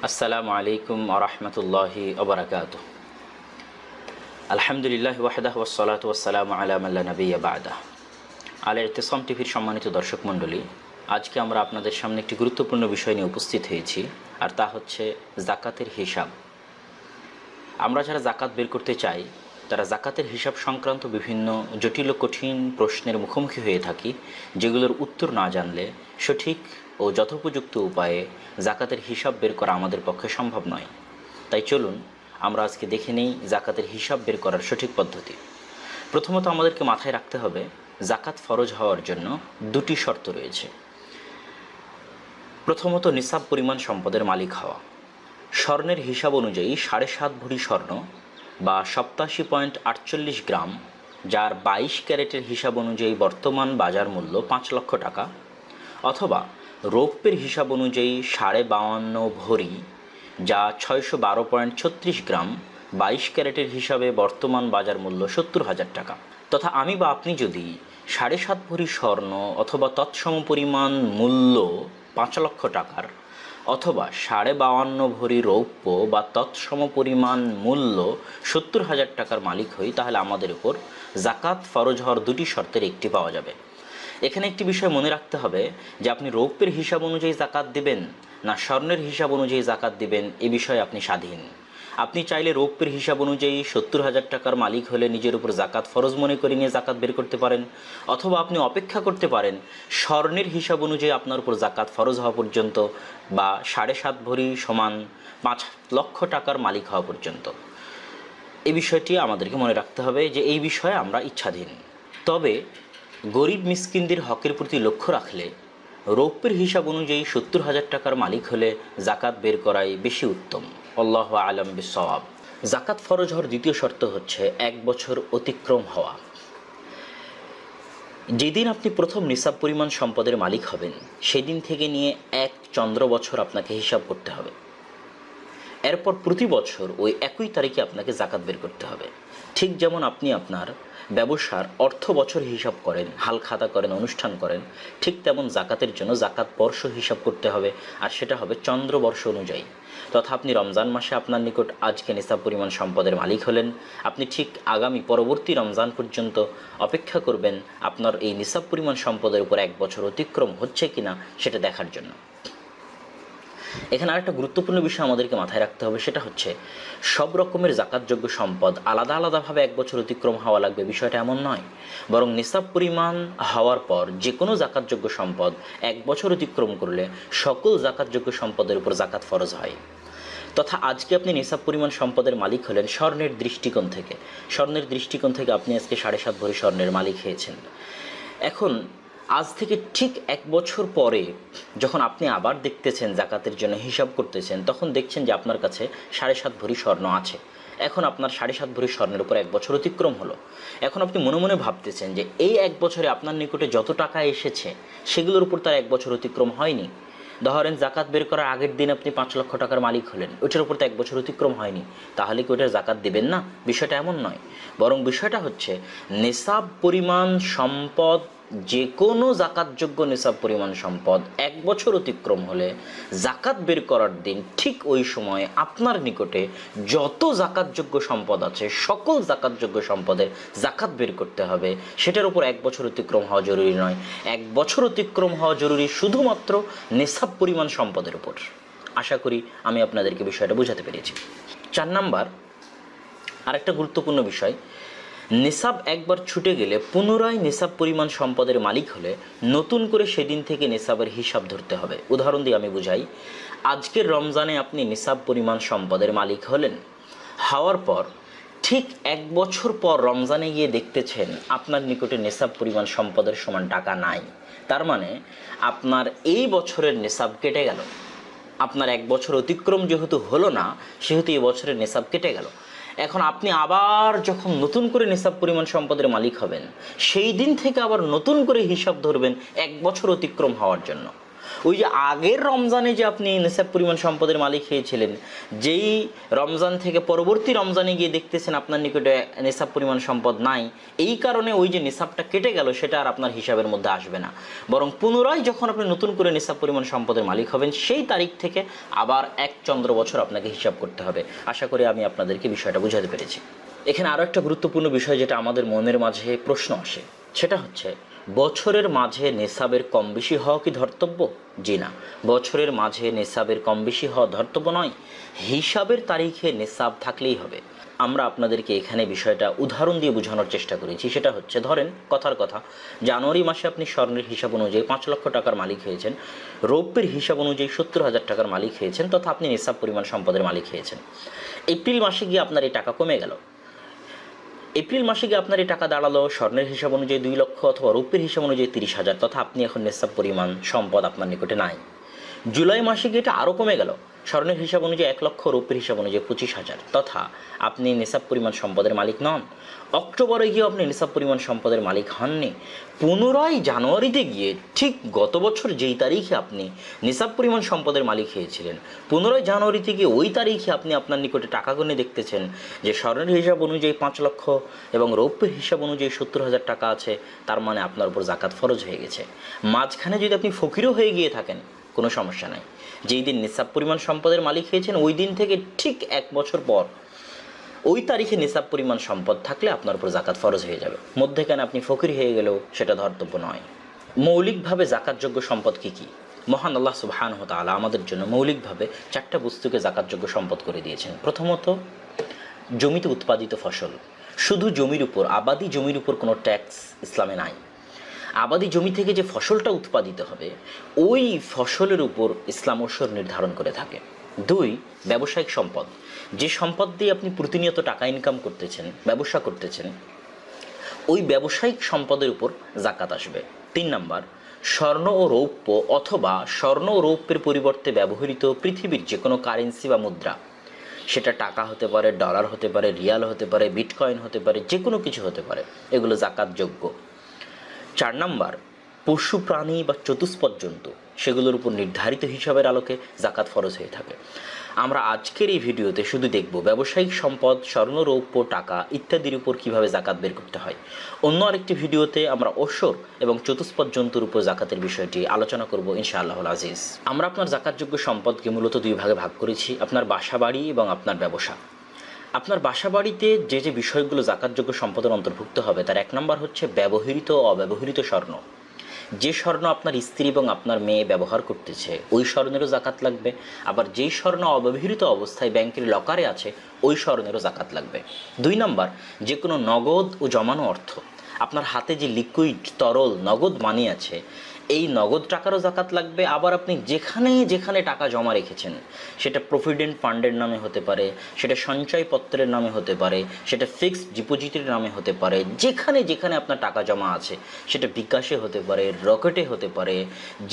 আসসালামু আলাইকুম ওয়া রাহমাতুল্লাহি ওয়া বারাকাতুহু। আলহামদুলিল্লাহি ওয়াহদাহু ওয়াসসালাতু ওয়াসসালামু আলা মান লা নাবিয়্যা বা'দাহ। আল ইতিসাম টিভির সম্মানিত দর্শক মণ্ডলী, আজকে আমরা আপনাদের সামনে একটি গুরুত্বপূর্ণ বিষয় নিয়ে উপস্থিত হয়েছি, আর তা হচ্ছে যাকাতের হিসাব। আমরা যারা যাকাত বের করতে চাই তারা যাকাতের হিসাব সংক্রান্ত বিভিন্ন জটিল ও কঠিন প্রশ্নের মুখোমুখি হয়ে থাকি, যেগুলোর উত্তর না জানলে সঠিক ও যথোপযুক্ত উপায়ে যাকাতের হিসাব বের করা আমাদের পক্ষে সম্ভব নয়। তাই চলুন আমরা আজকে দেখে নেই যাকাতের হিসাব বের করার সঠিক পদ্ধতি। প্রথমত আমাদেরকে মাথায় রাখতে হবে, যাকাত ফরজ হওয়ার জন্য দুটি শর্ত রয়েছে। প্রথমত নিসাব পরিমাণ সম্পদের মালিক হওয়া। স্বর্ণের হিসাব অনুযায়ী 7.5 ভরি স্বর্ণ বা 87.48 গ্রাম, যার 22 ক্যারেটের হিসাব অনুযায়ী বর্তমান বাজার মূল্য 5 লক্ষ টাকা, অথবা রৌপ্যের হিসাব অনুযায়ী 52.5 ভরি যা 612.36 গ্রাম, 22 ক্যারেটের হিসাবে বর্তমান বাজার মূল্য 70,000 টাকা। তথা আমি বা আপনি যদি 7.5 ভরি স্বর্ণ অথবা তৎসম পরিমাণ মূল্য 5 লক্ষ টাকার, অথবা 52.5 ভরি রৌপ্য বা তৎসম পরিমাণ মূল্য 70,000 টাকার মালিক হই, তাহলে আমাদের উপর যাকাত ফরজ হওয়ার দুটি শর্তের একটি পাওয়া যাবে। এখানে একটি বিষয় মনে রাখতে হবে যে আপনি রৌপ্যের হিসাব অনুযায়ী যাকাত দিবেন না স্বর্ণের হিসাব অনুযায়ী যাকাত দিবেন, এ বিষয়ে আপনি স্বাধীন। আপনি চাইলে রৌপ্যের হিসাব অনুযায়ী 70,000 টাকার মালিক হলে নিজের উপর যাকাত ফরজ মনে করে নিয়ে যাকাত বের করতে পারেন, অথবা আপনি অপেক্ষা করতে পারেন স্বর্ণের হিসাব অনুযায়ী আপনার উপর যাকাত ফরজ হওয়া পর্যন্ত, বা 7.5 ভরি সমান 5 লক্ষ টাকার মালিক হওয়া পর্যন্ত। এই বিষয়টি আমাদেরকে মনে রাখতে হবে যে এই বিষয়ে আমরা ইচ্ছাধীন। তবে গরিব মিসকিনদের হকের প্রতি লক্ষ্য রাখলে রৌপ্যের হিসাব অনুযায়ী 70,000 টাকার মালিক হলে যাকাত বের করাই বেশি উত্তম। আল্লাহু আ'লাম বিস-সাওয়াব। যাকাত ফরজ হওয়ার দ্বিতীয় শর্ত হচ্ছে 1 বছর অতিক্রম হওয়া। যেদিন আপনি প্রথম নিসাব পরিমাণ সম্পদের মালিক হবেন, সেদিন থেকে নিয়ে 1 চন্দ্র বছর আপনাকে হিসাব করতে হবে। এরপর প্রতি বছর ওই একই তারিখে আপনাকে যাকাত বের করতে হবে। ঠিক যেমন আপনি আপনার ব্যবসার অর্থ বছর হিসাব করেন, হাল খাতা করেন, অনুষ্ঠান করেন, ঠিক তেমন যাকাতের জন্য যাকাত বর্ষ হিসাব করতে হবে, আর সেটা হবে চন্দ্রবর্ষ অনুযায়ী। তথা আপনি রমজান মাসে আপনার নিকট আজকে নিসাব পরিমাণ সম্পদের মালিক হলেন, আপনি ঠিক আগামী পরবর্তী রমজান পর্যন্ত অপেক্ষা করবেন আপনার এই নিসাব পরিমাণ সম্পদের উপর 1 বছর অতিক্রম হচ্ছে কিনা সেটা দেখার জন্য। এখানে আরেকটা গুরুত্বপূর্ণ বিষয় আমাদেরকে মাথায় রাখতে হবে, সেটা হচ্ছে সব রকমের যাকাতযোগ্য সম্পদ আলাদা আলাদাভাবে 1 বছর অতিক্রম হওয়া লাগবে বিষয়টা এমন নয়, বরং নিসাব পরিমাণ হওয়ার পর যে কোনো যাকাতযোগ্য সম্পদ 1 বছর অতিক্রম করলে সকল যাকাতযোগ্য সম্পদের উপর যাকাত ফরজ হয়। তথা আজকে আপনি নিসাব পরিমাণ সম্পদের মালিক হলেন স্বর্ণের দৃষ্টিকোণ থেকে। স্বর্ণের দৃষ্টিকোণ থেকে আপনি আজকে 7.5 ভরি স্বর্ণের মালিক হয়েছেন। এখন আজ থেকে ঠিক 1 বছর পরে যখন আপনি আবার দেখতেছেন যাকাতের জন্য হিসাব করতেছেন, তখন দেখছেন যে আপনার কাছে 7.5 ভরি স্বর্ণ আছে। এখন আপনার 7.5 ভরি স্বর্ণের উপর 1 বছর অতিক্রম হলো। এখন আপনি মনে মনে ভাবতেছেন যে এই 1 বছরে আপনার নিকটে যত টাকা এসেছে সেগুলোর উপর তার 1 বছর অতিক্রম হয়নি। ধরেন যাকাত বের করার আগের দিন আপনি 5 লক্ষ টাকার মালিক হলেন, ওইটার উপর তো 1 বছর অতিক্রম হয়নি, তাহলে কি ওইটার যাকাত দেবেন না? বিষয়টা এমন নয়, বরং বিষয়টা হচ্ছে নিসাব পরিমাণ সম্পদ, যে কোনো যাকাতযোগ্য নিসাব পরিমাণ সম্পদ 1 বছর অতিক্রম হলে যাকাত বের করার দিন ঠিক ওই সময় আপনার নিকটে যত যাকাতযোগ্য সম্পদ আছে সকল যাকাতযোগ্য সম্পদের যাকাত বের করতে হবে। সেটার উপর 1 বছর অতিক্রম হওয়া জরুরি নয়, 1 বছর অতিক্রম হওয়া জরুরি শুধুমাত্র নিসাব পরিমাণ সম্পদের উপর। আশা করি আমি আপনাদেরকে বিষয়টা বোঝাতে পেরেছি। 4 নাম্বার আরেকটা গুরুত্বপূর্ণ বিষয়, নিসাব একবার ছুটে গেলে পুনরায় নিসাব পরিমাণ সম্পদের মালিক হলে নতুন করে সেদিন থেকে নিসাবের হিসাব ধরতে হবে। উদাহরণ দিয়ে আমি বুঝাই, আজকের রমজানে আপনি নিসাব পরিমাণ সম্পদের মালিক হলেন, হওয়ার পর ঠিক 1 বছর পর রমজানে গিয়ে দেখতেছেন আপনার নিকটে নিসাব পরিমাণ সম্পদের সমান টাকা নাই। তার মানে আপনার এই বছরের নিসাব কেটে গেল। আপনার 1 বছর অতিক্রম যেহেতু হলো না, সেহেতু এই বছরের নিসাব কেটে গেল। এখন আপনি আবার যখন নতুন করে নিসাব পরিমাণ সম্পদের মালিক হবেন, সেই দিন থেকে আবার নতুন করে হিসাব ধরবেন 1 বছর অতিক্রম হওয়ার জন্য। ওই যে আগের রমজানে যে আপনি নিসাব পরিমাণ সম্পদের মালিক হয়েছিলেন, যেই রমজান থেকে পরবর্তী রমজানে গিয়ে দেখতেছেন আপনার নিকটে নিসাব পরিমাণ সম্পদ নাই, এই কারণে ওই যে নিসাবটা কেটে গেল সেটা আর আপনার হিসাবের মধ্যে আসবে না, বরং পুনরায় যখন আপনি নতুন করে নিসাব পরিমাণ সম্পদের মালিক হবেন সেই তারিখ থেকে আবার 1 চন্দ্র বছর আপনাকে হিসাব করতে হবে। আশা করি আমি আপনাদেরকে বিষয়টা বুঝাতে পেরেছি। এখানে আরও একটা গুরুত্বপূর্ণ বিষয় যেটা আমাদের মনের মাঝে প্রশ্ন আসে, সেটা হচ্ছে বছরের মাঝে নেশাবের কম বেশি হওয়া কি ধর্তব্য? জি না, বছরের মাঝে নেশাবের কম বেশি হওয়া ধর্তব্য নয়, হিসাবের তারিখে নেশাব থাকলেই হবে। আমরা আপনাদেরকে এখানে বিষয়টা উদাহরণ দিয়ে বোঝানোর চেষ্টা করেছি। সেটা হচ্ছে, ধরেন কথার কথা, জানুয়ারি মাসে আপনি স্বর্ণের হিসাব অনুযায়ী 5 লক্ষ টাকার মালিক হয়েছেন, রৌপ্যের হিসাব অনুযায়ী 70,000 টাকার মালিক হয়েছেন, তথা আপনি নেশাব পরিমাণ সম্পদের মালিক হয়েছেন। এপ্রিল মাসে গিয়ে আপনার এই টাকা কমে গেল, এপ্রিল মাসে গিয়ে আপনার এই টাকা দাঁড়ালো স্বর্ণের হিসাব অনুযায়ী 2 লক্ষ অথবা রৌপ্যের হিসাব অনুযায়ী 30,000, তথা আপনি এখন নেশাব পরিমাণ সম্পদ আপনার নিকটে নাই। জুলাই মাসে গিয়ে এটা আরও কমে গেল, স্বর্ণের হিসাব অনুযায়ী 1 লক্ষ, রৌপ্যের হিসাব অনুযায়ী 25,000, তথা আপনি নেশাব পরিমাণ সম্পদের মালিক নন। অক্টোবরে গিয়ে আপনি নেশাব পরিমাণ সম্পদের মালিক হননি। পুনরায় জানুয়ারিতে গিয়ে ঠিক গত বছর যেই তারিখে আপনি নেশাব পরিমাণ সম্পদের মালিক হয়েছিলেন, পুনরায় জানুয়ারিতে গিয়ে ওই তারিখে আপনি আপনার নিকটে টাকা গুনে দেখতেছেন যে স্বর্ণের হিসাব অনুযায়ী 5 লক্ষ এবং রৌপ্যের হিসাব অনুযায়ী 70,000 টাকা আছে, তার মানে আপনার উপর জাকাত ফরজ হয়ে গেছে। মাঝখানে যদি আপনি ফকিরও হয়ে গিয়ে থাকেন কোনো সমস্যা নাই, যেই দিন নিসাব পরিমাণ সম্পদের মালিক হয়েছেন ওই দিন থেকে ঠিক 1 বছর পর ওই তারিখে নিসাব পরিমাণ সম্পদ থাকলে আপনার উপর জাকাত ফরজ হয়ে যাবে। মধ্যেখানে আপনি ফকির হয়ে গেলেও সেটা ধর্তব্য নয়। মৌলিকভাবে জাকাতযোগ্য সম্পদ কী কী? মহান আল্লাহ সুবহানাহু ওয়া তাআলা আমাদের জন্য মৌলিকভাবে 4টা বস্তুকে জাকাতযোগ্য সম্পদ করে দিয়েছেন। প্রথমত, জমিতে উৎপাদিত ফসল। শুধু জমির উপর, আবাদি জমির উপর কোনো ট্যাক্স ইসলামে নাই। আবাদি জমি থেকে যে ফসলটা উৎপাদিত হবে ওই ফসলের উপর ইসলাম ওসর নির্ধারণ করে থাকে। 2, ব্যবসায়িক সম্পদ। যে সম্পদ দিয়ে আপনি প্রতিনিয়ত টাকা ইনকাম করতেছেন, ব্যবসা করতেছেন, ওই ব্যবসায়িক সম্পদের উপর জাকাত আসবে। 3 নাম্বার, স্বর্ণ ও রৌপ্য অথবা স্বর্ণ ও রৌপ্যের পরিবর্তে ব্যবহৃত পৃথিবীর যে কোনো কারেন্সি বা মুদ্রা, সেটা টাকা হতে পারে, ডলার হতে পারে, রিয়াল হতে পারে, বিটকয়েন হতে পারে, যে কোনো কিছু হতে পারে, এগুলো জাকাতযোগ্য। 4 নাম্বার, পশু প্রাণী বা চতুষ্পদ জন্তু, সেগুলোর উপর নির্ধারিত হিসাবের আলোকে জাকাত ফরজ হয়ে থাকে। আমরা আজকের এই ভিডিওতে শুধু দেখব ব্যবসায়িক সম্পদ, স্বর্ণ, রৌপ্য, টাকা ইত্যাদির উপর কীভাবে জাকাত বের করতে হয়। অন্য আরেকটি ভিডিওতে আমরা ওসর এবং চতুষ্পদ জন্তুর উপর জাকাতের বিষয়টি আলোচনা করব ইনশাআল্লাহুল আজিজ। আমরা আপনার জাকাতযোগ্য সম্পদকে মূলত 2 ভাগে ভাগ করেছি, আপনার বাসা বাড়ি এবং আপনার ব্যবসা। আপনার বাসা বাড়িতে যে যে বিষয়গুলো জাকাতযোগ্য সম্পদের অন্তর্ভুক্ত হবে তার 1 নম্বর হচ্ছে ব্যবহৃত ও অব্যবহৃত স্বর্ণ। যে স্বর্ণ আপনার স্ত্রী এবং আপনার মেয়ে ব্যবহার করতেছে ওই স্বর্ণেরও জাকাত লাগবে, আবার যেই স্বর্ণ অব্যবহৃত অবস্থায় ব্যাংকের লকারে আছে ওই স্বর্ণেরও জাকাত লাগবে। 2 নম্বর, যে কোনো নগদ ও জমানো অর্থ। আপনার হাতে যে লিকুইড তরল নগদ মানি আছে এই নগদ টাকারও জাকাত লাগবে। আবার আপনি যেখানে যেখানে টাকা জমা রেখেছেন, সেটা প্রভিডেন্ট ফান্ডের নামে হতে পারে, সেটা সঞ্চয়পত্রের নামে হতে পারে, সেটা ফিক্সড ডিপোজিটের নামে হতে পারে, যেখানে যেখানে আপনার টাকা জমা আছে, সেটা বিকাশে হতে পারে, রকেটে হতে পারে,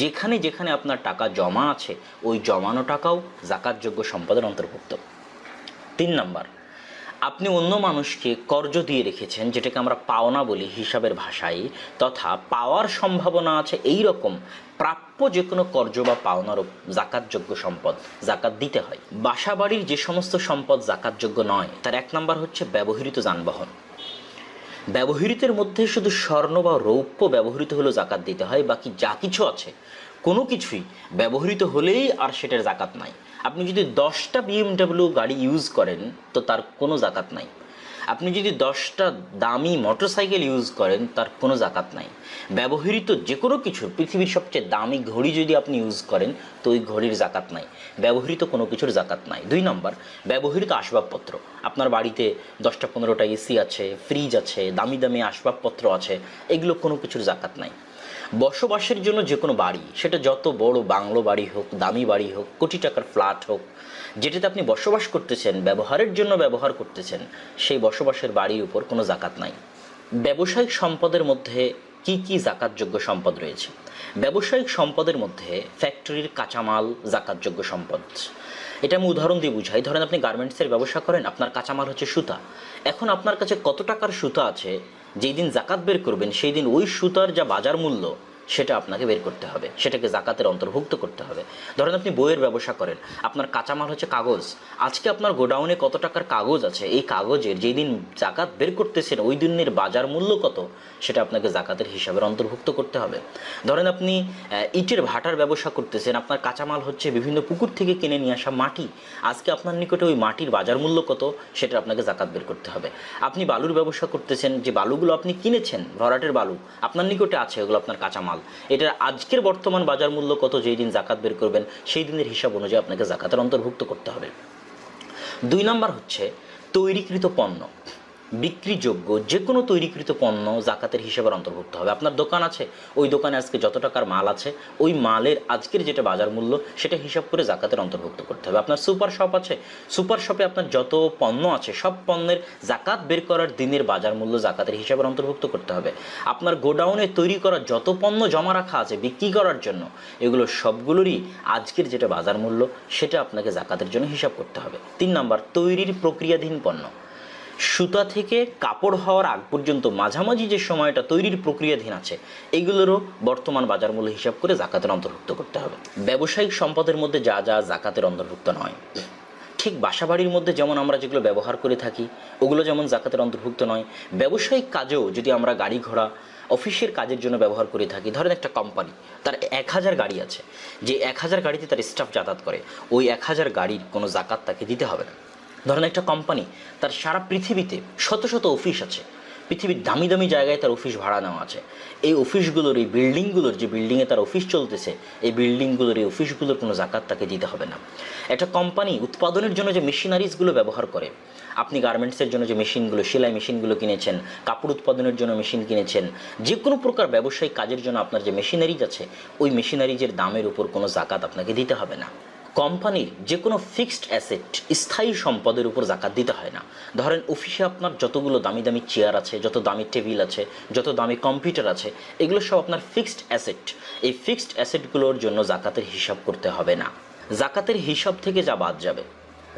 যেখানে যেখানে আপনার টাকা জমা আছে ওই জমানো টাকাও জাকাতযোগ্য সম্পদের অন্তর্ভুক্ত। 3 নম্বর, আপনি অন্য মানুষকে কর্জ দিয়ে রেখেছেন, যেটাকে আমরা পাওনা বলি হিসাবের ভাষায়, তথা পাওয়ার সম্ভাবনা আছে এই রকম প্রাপ্য যে কোনো কর্জ বা পাওনারও জাকাতযোগ্য সম্পদ জাকাত দিতে হয়। বাসা বাড়ির যে সমস্ত সম্পদ জাকাতযোগ্য নয় তার 1 নম্বর হচ্ছে ব্যবহৃত যানবাহন। ব্যবহৃতের মধ্যে শুধু স্বর্ণ বা রৌপ্য ব্যবহৃত হলেও জাকাত দিতে হয়, বাকি যা কিছু আছে কোনো কিছুই ব্যবহৃত হলেই আর সেটার জাকাত নাই। আপনি যদি 10টা BMW গাড়ি ইউজ করেন তো তার কোনো জাকাত নাই। আপনি যদি 10টা দামি মোটরসাইকেল ইউজ করেন তার কোনো জাকাত নাই। ব্যবহৃত যে কোনো কিছু, পৃথিবীর সবচেয়ে দামি ঘড়ি যদি আপনি ইউজ করেন তো ওই ঘড়ির জাকাত নাই। ব্যবহৃত কোনো কিছুর জাকাত নাই। 2 নম্বর, ব্যবহৃত আসবাবপত্র। আপনার বাড়িতে 10টা 15টা এসি আছে, ফ্রিজ আছে, দামি দামি আসবাবপত্র আছে, এগুলো কোনো কিছুর জাকাত নাই। বসবাসের জন্য যে কোনো বাড়ি, সেটা যত বড় বাংলো বাড়ি হোক, দামি বাড়ি হোক, কোটি টাকার ফ্ল্যাট হোক, যেটাতে আপনি বসবাস করতেছেন, ব্যবহারের জন্য ব্যবহার করতেছেন, সেই বসবাসের বাড়ির উপর কোনো জাকাত নাই। ব্যবসায়িক সম্পদের মধ্যে কি কি জাকাতযোগ্য সম্পদ রয়েছে? ব্যবসায়িক সম্পদের মধ্যে ফ্যাক্টরির কাঁচামাল জাকাতযোগ্য সম্পদ। এটা আমি উদাহরণ দিয়ে বুঝাই। ধরেন আপনি গার্মেন্টসের ব্যবসা করেন, আপনার কাঁচামাল হচ্ছে সুতা। এখন আপনার কাছে কত টাকার সুতা আছে, যেই দিন জাকাত বের করবেন সেই দিন ওই সুতার যা বাজার মূল্য সেটা আপনাকে বের করতে হবে, সেটাকে জাকাতের অন্তর্ভুক্ত করতে হবে। ধরেন আপনি বইয়ের ব্যবসা করেন, আপনার কাঁচামাল হচ্ছে কাগজ। আজকে আপনার গোডাউনে কত টাকার কাগজ আছে, এই কাগজের যেই দিন জাকাত বের করতেছেন ওই দিনের বাজার মূল্য কত, সেটা আপনাকে জাকাতের হিসাবের অন্তর্ভুক্ত করতে হবে। ধরেন আপনি ইটের ভাটার ব্যবসা করতেছেন, আপনার কাঁচামাল হচ্ছে বিভিন্ন পুকুর থেকে কিনে নিয়ে আসা মাটি। আজকে আপনার নিকটে ওই মাটির বাজার মূল্য কত, সেটা আপনাকে জাকাত বের করতে হবে। আপনি বালুর ব্যবসা করতেছেন, যে বালুগুলো আপনি কিনেছেন, ভরাটের বালু আপনার নিকটে আছে, ওগুলো আপনার কাঁচামাল, এটার আজকের বর্তমান বাজার মূল্য কত, যেই দিন জাকাত বের করবেন সেই দিনের হিসাব অনুযায়ী আপনাকে জাকাতের অন্তর্ভুক্ত করতে হবে। 2 নম্বর হচ্ছে তৈরিকৃত পণ্য, বিক্রিযোগ্য যে কোনো তৈরিকৃত পণ্য জাকাতের হিসাবের অন্তর্ভুক্ত হবে। আপনার দোকান আছে, ওই দোকানে আজকে যত টাকার মাল আছে ওই মালের আজকের যেটা বাজার মূল্য সেটা হিসাব করে জাকাতের অন্তর্ভুক্ত করতে হবে। আপনার সুপার শপ আছে, সুপার শপে আপনার যত পণ্য আছে সব পণ্যের জাকাত বের করার দিনের বাজার মূল্য জাকাতের হিসাবের অন্তর্ভুক্ত করতে হবে। আপনার গোডাউনে তৈরি করা যত পণ্য জমা রাখা আছে বিক্রি করার জন্য, এগুলো সবগুলোরই আজকের যেটা বাজার মূল্য সেটা আপনাকে জাকাতের জন্য হিসাব করতে হবে। 3 নম্বর তৈরির প্রক্রিয়াধীন পণ্য, সুতা থেকে কাপড় হওয়ার আগ পর্যন্ত মাঝামাঝি যে সময়টা তৈরির প্রক্রিয়াধীন আছে এগুলোরও বর্তমান বাজার মূল্য হিসাব করে জাকাতের অন্তর্ভুক্ত করতে হবে। ব্যবসায়িক সম্পদের মধ্যে যা যা জাকাতের অন্তর্ভুক্ত নয়, ঠিক বাসাবাড়ির মধ্যে যেমন আমরা যেগুলো ব্যবহার করে থাকি ওগুলো যেমন জাকাতের অন্তর্ভুক্ত নয়, ব্যবসায়িক কাজেও যদি আমরা গাড়ি ঘোড়া অফিসের কাজের জন্য ব্যবহার করে থাকি, ধরেন একটা কোম্পানি তার 1000 গাড়ি আছে, যে 1000 গাড়িতে তার স্টাফ যাতায়াত করে, ওই 1000 গাড়ির কোনো জাকাত তাকে দিতে হবে না। ধরেন একটা কোম্পানি তার সারা পৃথিবীতে শত শত অফিস আছে, পৃথিবীর দামি দামি জায়গায় তার অফিস ভাড়া নেওয়া আছে, এই অফিসগুলোর এই বিল্ডিংগুলোর যে বিল্ডিংয়ে তার অফিস চলতেছে এই বিল্ডিংগুলোর এই অফিসগুলোর কোনো জাকাত তাকে দিতে হবে না। একটা কোম্পানি উৎপাদনের জন্য যে মেশিনারিজগুলো ব্যবহার করে, আপনি গার্মেন্টসের জন্য যে মেশিনগুলো, সেলাই মেশিনগুলো কিনেছেন, কাপড় উৎপাদনের জন্য মেশিন কিনেছেন, যে কোনো প্রকার ব্যবসায়িক কাজের জন্য আপনার যে মেশিনারিজ আছে ওই মেশিনারিজের দামের উপর কোনো জাকাত আপনাকে দিতে হবে না। কোম্পানির যে কোনো ফিক্সড অ্যাসেট, স্থায়ী সম্পদের উপর জাকাত দিতে হয় না। ধরেন অফিসে আপনার যতগুলো দামি দামি চেয়ার আছে, যত দামি টেবিল আছে, যত দামি কম্পিউটার আছে, এগুলো সব আপনার ফিক্সড অ্যাসেট। এই ফিক্সড অ্যাসেটগুলোর জন্য জাকাতের হিসাব করতে হবে না। জাকাতের হিসাব থেকে যা বাদ যাবে,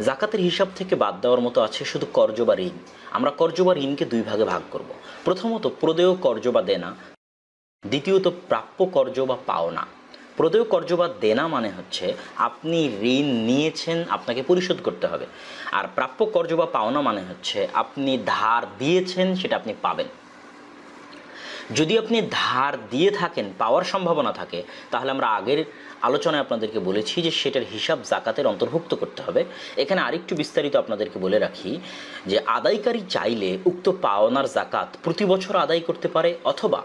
জাকাতের হিসাব থেকে বাদ দেওয়ার মতো আছে শুধু কর্জ বা ঋণ। আমরা কর্জ বা ঋণকে 2 ভাগে ভাগ করব। প্রথমত প্রদেয় কর্জ বা দেনা, দ্বিতীয়ত প্রাপ্য কর্জ বা পাওনা। প্রদেয় কর্জ বা দেনা মানে হচ্ছে আপনি ঋণ নিয়েছেন, আপনাকে পরিশোধ করতে হবে। আর প্রাপ্য কর্জ বা পাওনা মানে হচ্ছে আপনি ধার দিয়েছেন, সেটা আপনি পাবেন। যদি আপনি ধার দিয়ে থাকেন, পাওয়ার সম্ভাবনা থাকে, তাহলে আমরা আগের আলোচনায় আপনাদেরকে বলেছি যে সেটার হিসাব জাকাতের অন্তর্ভুক্ত করতে হবে। এখানে আরেকটু বিস্তারিত আপনাদেরকে বলে রাখি যে আদায়কারী চাইলে উক্ত পাওনার জাকাত প্রতি বছর আদায় করতে পারে, অথবা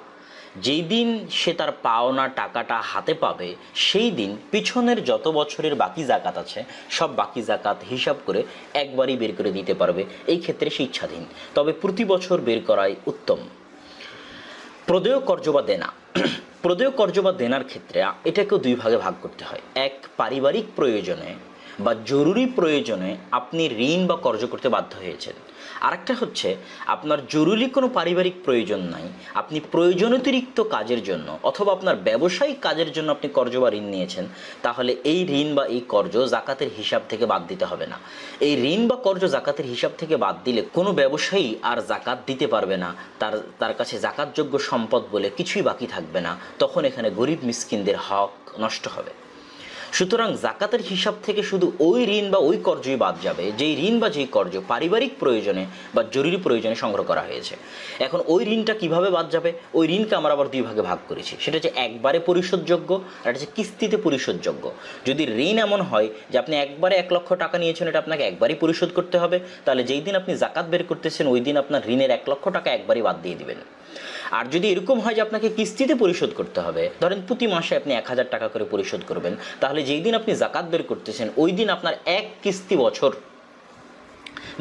যেই দিন সে তার পাওনা টাকাটা হাতে পাবে সেই দিন পিছনের যত বছরের বাকি জাকাত আছে সব বাকি জাকাত হিসাব করে একবারই বের করে দিতে পারবে। এই ক্ষেত্রে সে ইচ্ছাধীন, তবে প্রতি বছর বের করাই উত্তম। প্রদেয় কর্জ বা দেনা, প্রদেয় কর্জ বা দেনার ক্ষেত্রে এটাকেও 2 ভাগে ভাগ করতে হয়। এক, পারিবারিক প্রয়োজনে বা জরুরি প্রয়োজনে আপনি ঋণ বা কর্জ করতে বাধ্য হয়েছেন। আরেকটা হচ্ছে আপনার জরুরি কোনো পারিবারিক প্রয়োজন নাই, আপনি প্রয়োজনোতিরিক্ত কাজের জন্য অথবা আপনার ব্যবসায়িক কাজের জন্য আপনি কর্জ বা ঋণ নিয়েছেন, তাহলে এই ঋণ বা এই কর্জ জাকাতের হিসাব থেকে বাদ দিতে হবে না। এই ঋণ বা কর্জ জাকাতের হিসাব থেকে বাদ দিলে কোনো ব্যবসায়ী আর জাকাত দিতে পারবে না, তার কাছে জাকাতযোগ্য সম্পদ বলে কিছুই বাকি থাকবে না, তখন এখানে গরিব মিসকিনদের হক নষ্ট হবে। সুতরাং জাকাতের হিসাব থেকে শুধু ওই ঋণ বা ওই কর্জই বাদ যাবে যেই ঋণ বা যেই কর্জ পারিবারিক প্রয়োজনে বা জরুরি প্রয়োজনে সংগ্রহ করা হয়েছে। এখন ওই ঋণটা কিভাবে বাদ যাবে, ওই ঋণকে আমরা আবার 2 ভাগে ভাগ করেছি। সেটা হচ্ছে একবারে পরিশোধযোগ্য আর এটা হচ্ছে কিস্তিতে পরিশোধযোগ্য। যদি ঋণ এমন হয় যে আপনি একবারে 1 লক্ষ টাকা নিয়েছেন, এটা আপনাকে একবারই পরিশোধ করতে হবে, তাহলে যেই দিন আপনি জাকাত বের করতেছেন ওই দিন আপনার ঋণের 1 লক্ষ টাকা একবারই বাদ দিয়ে দিবেন। আর যদি এরকম হয় যে আপনাকে কিস্তিতে পরিশোধ করতে হবে, ধরেন প্রতি মাসে আপনি 1000 টাকা করে পরিশোধ করবেন, তাহলে যেই দিন আপনি জাকাত বের করতেছেন ওই দিন আপনার 1 কিস্তি বছর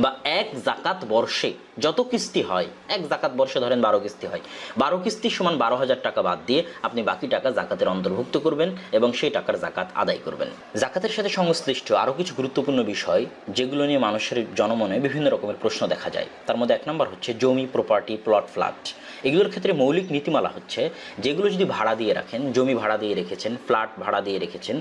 বা 1 জাকাত বর্ষে যত কিস্তি হয়, 1 জাকাত বর্ষে ধরেন 12 কিস্তি হয়, 12 কিস্তি সমান 12,000 টাকা বাদ দিয়ে আপনি বাকি টাকা জাকাতের অন্তর্ভুক্ত করবেন এবং সেই টাকার জাকাত আদায় করবেন। জাকাতের সাথে সংশ্লিষ্ট আরও কিছু গুরুত্বপূর্ণ বিষয় যেগুলো নিয়ে মানুষের জনমনে বিভিন্ন রকমের প্রশ্ন দেখা যায়, তার মধ্যে 1 নম্বর হচ্ছে জমি, প্রপার্টি, প্লট, ফ্ল্যাট। এগুলোর ক্ষেত্রে মৌলিক নীতিমালা হচ্ছে যেগুলো যদি ভাড়া দিয়ে রাখেন, জমি ভাড়া দিয়ে রেখেছেন, ফ্ল্যাট ভাড়া দিয়ে রেখেছেন,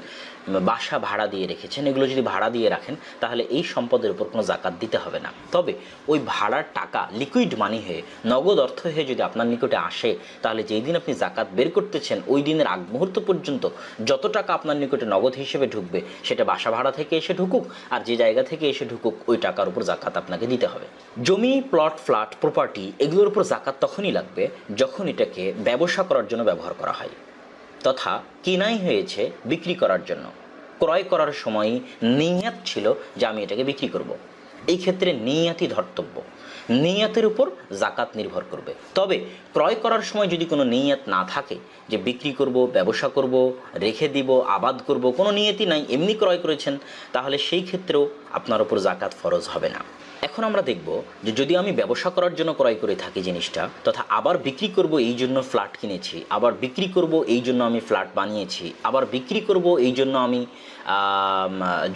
বাসা ভাড়া দিয়ে রেখেছেন, এগুলো যদি ভাড়া দিয়ে রাখেন তাহলে এই সম্পদের উপর কোনো জাকাত দিতে হবে না। তবে ওই ভাড়ার টাকা লিকুইড মানি হয়ে নগদ অর্থ হয়ে যদি আপনার নিকটে আসে, তাহলে যেই দিন আপনি জাকাত বের করতেছেন ওই দিনের আগ মুহূর্ত পর্যন্ত যত টাকা আপনার নিকটে নগদ হিসেবে ঢুকবে সেটা বাসা ভাড়া থেকে এসে ঢুকুক আর যে জায়গা থেকে এসে ঢুকুক ওই টাকার উপর জাকাত আপনাকে দিতে হবে। জমি, প্লট, ফ্ল্যাট, প্রপার্টি এগুলোর উপর জাকাত তখনই লাগবে যখন এটাকে ব্যবসা করার জন্য ব্যবহার করা হয়, তথা কিনাই হয়েছে বিক্রি করার জন্য। ক্রয় করার সময় নিয়াত ছিল যে আমি এটাকে বিক্রি করব। এই ক্ষেত্রে নিয়াতই ধর্তব্য, নিয়াতের উপর জাকাত নির্ভর করবে। তবে ক্রয় করার সময় যদি কোনো নিয়াত না থাকে যে বিক্রি করব, ব্যবসা করব, রেখে দিব, আবাদ করব, কোনো নিয়তই নাই, এমনি ক্রয় করেছেন, তাহলে সেই ক্ষেত্রেও আপনার উপর জাকাত ফরজ হবে না। এখন আমরা দেখব যে যদি আমি ব্যবসা করার জন্য ক্রয় করে থাকি জিনিসটা, তথা আবার বিক্রি করব এই জন্য ফ্ল্যাট কিনেছি, আবার বিক্রি করব এই জন্য আমি ফ্ল্যাট বানিয়েছি, আবার বিক্রি করব এই জন্য আমি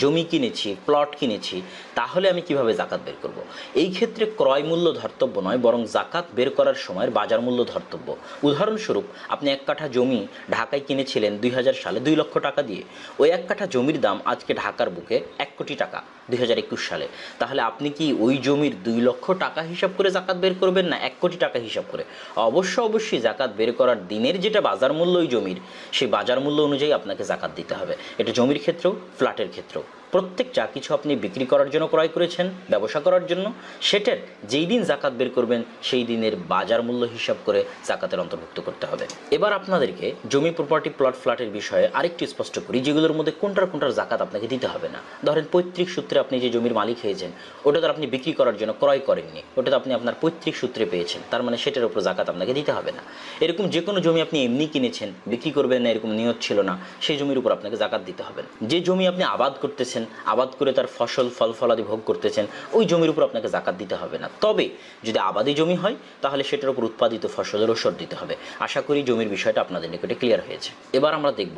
জমি কিনেছি, প্লট কিনেছি, তাহলে আমি কিভাবে জাকাত বের করব? এই ক্ষেত্রে ক্রয় মূল্য ধর্তব্য নয়, বরং জাকাত বের করার সময় বাজার মূল্য ধর্তব্য। উদাহরণস্বরূপ আপনি 1 কাঠা জমি ঢাকায় কিনেছিলেন 2000 সালে 2 লক্ষ টাকা দিয়ে। ওই 1 কাঠা জমির দাম আজকে ঢাকার বুকে 1 কোটি টাকা 2021 সালে। তাহলে আপনি কি ওই জমির 2 লক্ষ টাকা হিসাব করে জাকাত বের করবেন না 1 কোটি টাকা হিসাব করে? অবশ্যই জাকাত বের করার দিনের যেটা বাজার মূল্য ওই জমির, সেই বাজার মূল্য অনুযায়ী আপনাকে জাকাত দিতে হবে। এটা জমির ক্ষেত্রেও, ফ্ল্যাটের ক্ষেত্রেও। প্রত্যেক যা কিছু আপনি বিক্রি করার জন্য ক্রয় করেছেন, ব্যবসা করার জন্য, সেটার যেই দিন জাকাত বের করবেন সেই দিনের বাজার মূল্য হিসাব করে জাকাতের অন্তর্ভুক্ত করতে হবে। এবার আপনাদেরকে জমি, প্রপার্টি, প্লট, ফ্ল্যাটের বিষয়ে আরেকটু স্পষ্ট করি, যেগুলোর মধ্যে কোনটার জাকাত আপনাকে দিতে হবে না। ধরেন পৈতৃক সূত্রে আপনি যে জমির মালিক হয়েছেন, ওটা তো আপনি বিক্রি করার জন্য ক্রয় করেননি, ওটা তো আপনি আপনার পৈতৃক সূত্রে পেয়েছেন, তার মানে সেটার উপর জাকাত আপনাকে দিতে হবে না। এরকম যে কোনো জমি আপনি এমনি কিনেছেন, বিক্রি করবেন না এরকম নিয়ত ছিল না, সেই জমির উপর আপনাকে জাকাত দিতে হবে না। যে জমি আপনি আবাদ করতেছেন, আবাদ করে তার ফসল, ফল ফলাদি ভোগ করতেছেন, ওই জমির উপর আপনাকে জাকাত দিতে হবে না। তবে যদি আবাদি জমি হয় তাহলে সেটার উপর উৎপাদিত ফসলের ওসর দিতে হবে। আশা করি জমির বিষয়টা আপনাদের নিকটে ক্লিয়ার হয়েছে। এবার আমরা দেখব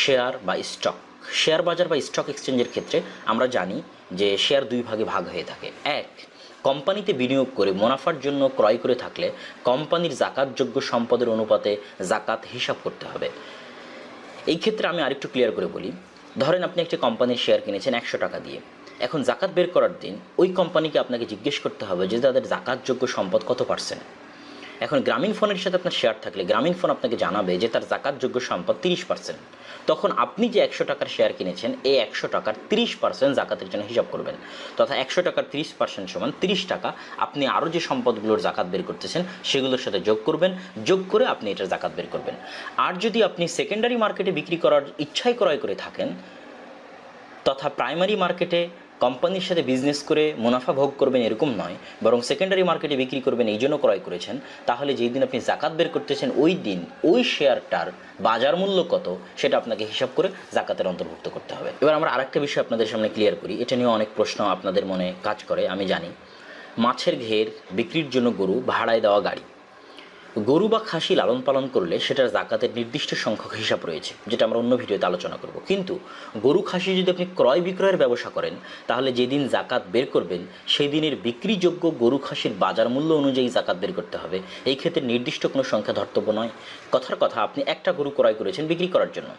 শেয়ার বা স্টক। শেয়ার বাজার বা স্টক এক্সচেঞ্জের ক্ষেত্রে আমরা জানি যে শেয়ার 2 ভাগে ভাগ হয়ে থাকে। এক, কোম্পানিতে বিনিয়োগ করে মুনাফার জন্য ক্রয় করে থাকলে কোম্পানির জাকাতযোগ্য সম্পদের অনুপাতে জাকাত হিসাব করতে হবে। এই ক্ষেত্রে আমি আরেকটু ক্লিয়ার করে বলি। ধরেন আপনি একটি কোম্পানির শেয়ার কিনেছেন 100 টাকা দিয়ে। এখন জাকাত বের করার দিন ওই কোম্পানিকে আপনাকে জিজ্ঞেস করতে হবে যে তাদের জাকাতযোগ্য সম্পদ কত %। এখন গ্রামীণ ফোনের সাথে আপনার শেয়ার থাকলে গ্রামীণ ফোন আপনাকে জানাবে যে তার জাকাতযোগ্য সম্পদ 30%। তখন আপনি যে 100 টাকার শেয়ার কিনেছেন এই 100 টাকার 30% জাকাতের জন্য হিসাব করবেন, তথা 100 টাকার 30% সমান 30 টাকা আপনি আরও যে সম্পদগুলোর জাকাত বের করতেছেন সেগুলোর সাথে যোগ করবেন, যোগ করে আপনি এটার জাকাত বের করবেন। আর যদি আপনি সেকেন্ডারি মার্কেটে বিক্রি করার ইচ্ছায় ক্রয় করে থাকেন, তথা প্রাইমারি মার্কেটে কোম্পানির সাথে বিজনেস করে মুনাফা ভোগ করবেন এরকম নয়, বরং সেকেন্ডারি মার্কেটে বিক্রি করবেন এই জন্য ক্রয় করেছেন, তাহলে যেই দিন আপনি জাকাত বের করতেছেন ওই দিন ওই শেয়ারটার বাজার মূল্য কত সেটা আপনাকে হিসাব করে জাকাতের অন্তর্ভুক্ত করতে হবে। এবার আমরা আরেকটা বিষয় আপনাদের সামনে ক্লিয়ার করি, এটা নিয়ে অনেক প্রশ্ন আপনাদের মনে কাজ করে আমি জানি। মাছের ঘের, বিক্রির জন্য গরু, ভাড়ায় দেওয়া গাড়ি। গরু বা খাসি লালন পালন করলে সেটার জাকাতের নির্দিষ্ট সংখ্যক হিসাব রয়েছে, যেটা আমরা অন্য ভিডিওতে আলোচনা করব। কিন্তু গরু খাসি যদি আপনি ক্রয় বিক্রয়ের ব্যবসা করেন, তাহলে যেদিন জাকাত বের করবেন সেই দিনের বিক্রিযোগ্য গরু খাসির বাজার মূল্য অনুযায়ী জাকাত বের করতে হবে। এই ক্ষেত্রে নির্দিষ্ট কোনো সংখ্যা ধর্তব্য নয়। কথার কথা, আপনি একটা গরু ক্রয় করেছেন বিক্রি করার জন্য,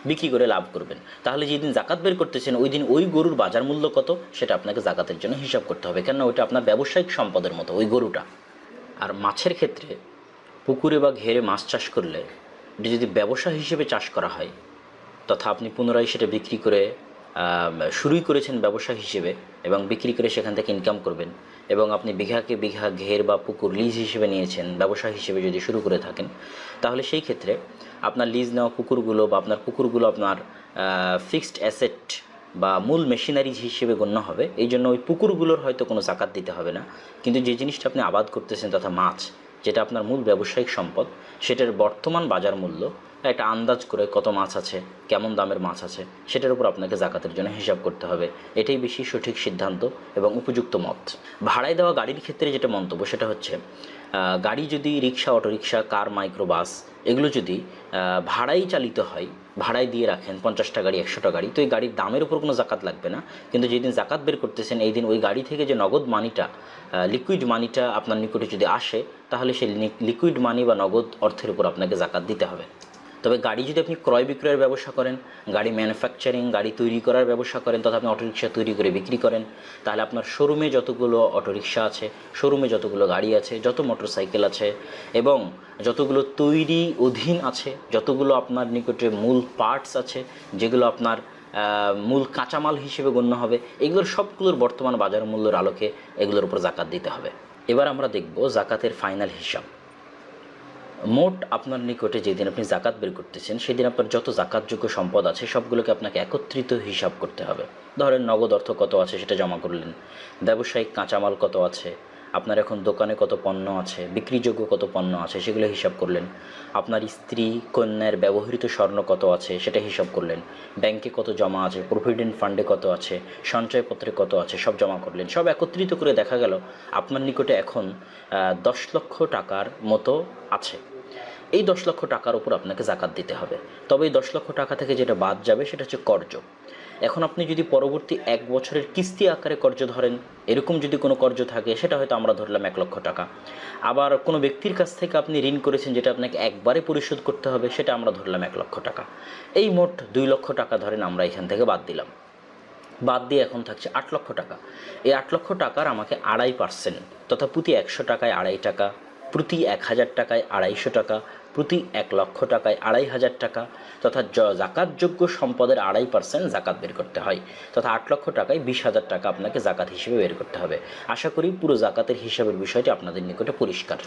বিক্রি করে লাভ করবেন, তাহলে যেদিন জাকাত বের করতেছেন ওই দিন ওই গরুর বাজার মূল্য কত সেটা আপনাকে জাকাতের জন্য হিসাব করতে হবে, কেননা ওইটা আপনার ব্যবসায়িক সম্পদের মতো ওই গরুটা। আর মাছের ক্ষেত্রে পুকুরে বা ঘেরে মাছ চাষ করলে এটা যদি ব্যবসা হিসেবে চাষ করা হয়, তথা আপনি পুনরায় সেটা বিক্রি করে শুরুই করেছেন ব্যবসা হিসেবে এবং বিক্রি করে সেখান থেকে ইনকাম করবেন, এবং আপনি বিঘাকে বিঘা ঘের বা পুকুর লিজ হিসেবে নিয়েছেন ব্যবসা হিসেবে যদি শুরু করে থাকেন, তাহলে সেই ক্ষেত্রে আপনার লিজ নেওয়া পুকুরগুলো বা আপনার পুকুরগুলো আপনার ফিক্সড অ্যাসেট বা মূল মেশিনারি হিসেবে গণ্য হবে। এই জন্য ওই পুকুরগুলোর হয়তো কোনো জাকাত দিতে হবে না, কিন্তু যে জিনিসটা আপনি আবাদ করতেছেন তথা মাছ, যেটা আপনার মূল ব্যবসায়িক সম্পদ, সেটার বর্তমান বাজার মূল্য একটা আন্দাজ করে কত মাছ আছে, কেমন দামের মাছ আছে, সেটার উপর আপনাকে জাকাতের জন্য হিসাব করতে হবে। এটাই বেশি সঠিক সিদ্ধান্ত এবং উপযুক্ত মত। ভাড়ায় দেওয়া গাড়ির ক্ষেত্রে যেটা মন্তব্য সেটা হচ্ছে, গাড়ি যদি রিক্সা, অটোরিক্সা, কার, মাইক্রোবাস এগুলো যদি ভাড়াই চালিত হয়, ভাড়ায় দিয়ে রাখেন 50টা গাড়ি, 100টা গাড়ি, তো এই গাড়ির দামের উপর কোনো জাকাত লাগবে না। কিন্তু যেদিন জাকাত বের করতেছেন এই দিন ওই গাড়ি থেকে যে নগদ মানিটা, লিকুইড মানিটা আপনার নিকটে যদি আসে, তাহলে সেই লিকুইড মানি বা নগদ অর্থের উপর আপনাকে জাকাত দিতে হবে। তবে গাড়ি যদি আপনি ক্রয় বিক্রয়ের ব্যবসা করেন, গাড়ি ম্যানুফ্যাকচারিং, গাড়ি তৈরি করার ব্যবসা করেন, তথা আপনি অটোরিকশা তৈরি করে বিক্রি করেন, তাহলে আপনার শোরুমে যতগুলো অটোরিকশা আছে, শোরুমে যতগুলো গাড়ি আছে, যত মোটরসাইকেল আছে এবং যতগুলো তৈরি অধীন আছে, যতগুলো আপনার নিকটে মূল পার্টস আছে, যেগুলো আপনার মূল কাঁচামাল হিসেবে গণ্য হবে, এগুলোর সবগুলোর বর্তমান বাজার মূল্যের আলোকে এগুলোর উপর জাকাত দিতে হবে। এবার আমরা দেখব জাকাতের ফাইনাল হিসাব। মোট আপনার নিকটে যেদিন আপনি জাকাত বের করতেছেন সেদিন আপনার যত জাকাতযোগ্য সম্পদ আছে সবগুলোকে আপনাকে একত্রিত হিসাব করতে হবে। ধরেন নগদ অর্থ কত আছে সেটা জমা করলেন, ব্যবসায়িক কাঁচামাল কত আছে, আপনার এখন দোকানে কত পণ্য আছে, বিক্রিযোগ্য কত পণ্য আছে সেগুলো হিসাব করলেন, আপনার স্ত্রী কন্যার ব্যবহৃত স্বর্ণ কত আছে সেটা হিসাব করলেন, ব্যাংকে কত জমা আছে, প্রভিডেন্ট ফান্ডে কত আছে, সঞ্চয়পত্রে কত আছে, সব জমা করলেন। সব একত্রিত করে দেখা গেল আপনার নিকটে এখন 10 লক্ষ টাকার মতো আছে। এই 10 লক্ষ টাকার উপর আপনাকে জাকাত দিতে হবে। তবে এই 10 লক্ষ টাকা থেকে যেটা বাদ যাবে সেটা হচ্ছে কর্জ। এখন আপনি যদি পরবর্তী 1 বছরের কিস্তি আকারে কর্জ ধরেন, এরকম যদি কোনো কর্জ থাকে সেটা হয়তো আমরা ধরলাম 1 লক্ষ টাকা। আবার কোনো ব্যক্তির কাছ থেকে আপনি ঋণ করেছেন যেটা আপনাকে একবারে পরিশোধ করতে হবে, সেটা আমরা ধরলাম 1 লক্ষ টাকা। এই মোট 2 লক্ষ টাকা ধরেন আমরা এখান থেকে বাদ দিলাম। বাদ দিয়ে এখন থাকছে 8 লক্ষ টাকা। এই 8 লক্ষ টাকার আমাকে 2.5% তথা প্রতি 100 টাকায় 2.5 টাকা, প্রতি 1000 টাকায় 250 টাকা, প্রতি 1 লক্ষ টাকায় 2500 টাকা তথা জাকাতযোগ্য সম্পদের 2.5% জাকাত বের করতে হয়। তথা 8 লক্ষ টাকায় 20,000 টাকা আপনাকে জাকাত হিসেবে বের করতে হবে। আশা করি পুরো জাকাতের হিসাবের বিষয়টি আপনাদের নিকটে পরিষ্কার।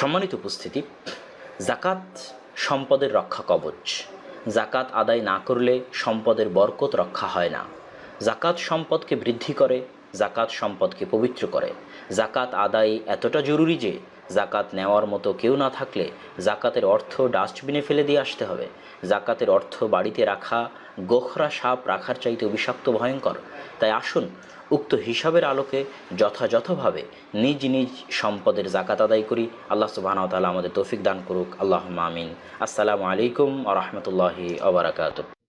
সম্মানিত উপস্থিতি, জাকাত সম্পদের রক্ষা কবচ। জাকাত আদায় না করলে সম্পদের বরকত রক্ষা হয় না। জাকাত সম্পদকে বৃদ্ধি করে, জাকাত সম্পদকে পবিত্র করে। জাকাত আদায় এতটা জরুরি যে জাকাত নেওয়ার মতো কেউ না থাকলে জাকাতের অর্থ ডাস্টবিনে ফেলে দিয়ে আসতে হবে। জাকাতের অর্থ বাড়িতে রাখা গোখরা সাপ রাখার চাইতে অভিশপ্ত ভয়ঙ্কর। তাই আসুন উক্ত হিসাবের আলোকে যথাযথভাবে নিজ নিজ সম্পদের জাকাত আদায় করি। আল্লাহ সুবহানাহু ওয়া তাআলা আমাদের তৌফিক দান করুক। আল্লাহুম্মা আমিন। আসসালামু আলাইকুম ওয়া রাহমাতুল্লাহি ওয়া বারাকাতুহু।